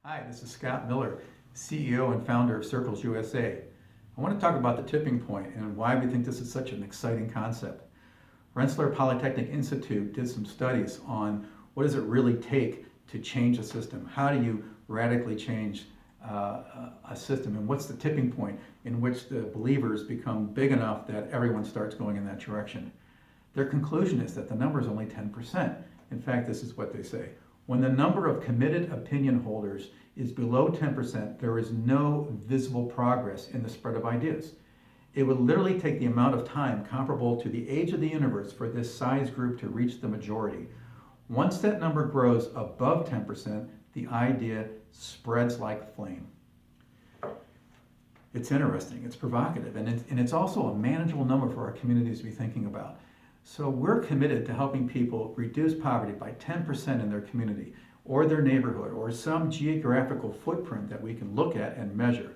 Hi, this is Scott Miller, CEO and founder of Circles USA. I want to talk about the tipping point and why we think this is such an exciting concept. Rensselaer Polytechnic Institute did some studies on what does it really take to change a system? How do you radically change a system, and what's the tipping point in which the believers become big enough that everyone starts going in that direction? Their conclusion is that the number is only 10%. In fact, this is what they say. When the number of committed opinion holders is below 10%, there is no visible progress in the spread of ideas. It would literally take the amount of time comparable to the age of the universe for this size group to reach the majority. Once that number grows above 10%, the idea spreads like flame. It's interesting, it's provocative, and it's also a manageable number for our communities to be thinking about. So we're committed to helping people reduce poverty by 10% in their community or their neighborhood or some geographical footprint that we can look at and measure.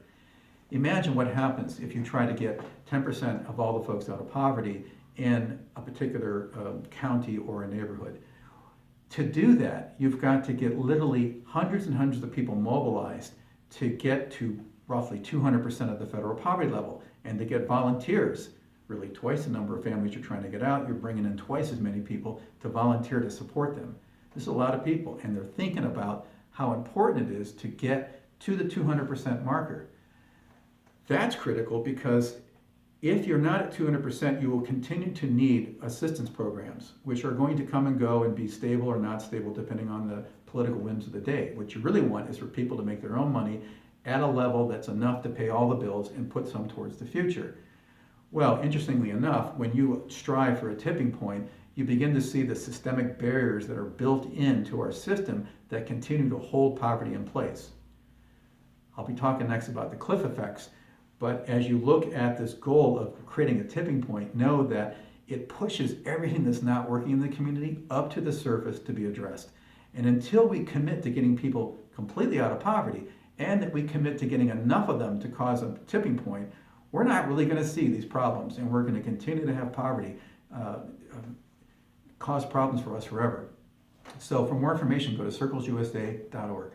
Imagine what happens if you try to get 10% of all the folks out of poverty in a particular county or a neighborhood. To do that, you've got to get literally hundreds and hundreds of people mobilized to get to roughly 200% of the federal poverty level, and to get volunteers, really twice the number of families you're trying to get out, you're bringing in twice as many people to volunteer to support them. This is a lot of people, and they're thinking about how important it is to get to the 200% marker. That's critical because if you're not at 200%, you will continue to need assistance programs, which are going to come and go and be stable or not stable depending on the political whims of the day. What you really want is for people to make their own money at a level that's enough to pay all the bills and put some towards the future. Well, interestingly enough, when you strive for a tipping point, you begin to see the systemic barriers that are built into our system that continue to hold poverty in place. I'll be talking next about the cliff effects, but as you look at this goal of creating a tipping point, know that it pushes everything that's not working in the community up to the surface to be addressed. And until we commit to getting people completely out of poverty, and that we commit to getting enough of them to cause a tipping point, we're not really going to see these problems, and we're going to continue to have poverty cause problems for us forever. So for more information, go to circlesusa.org.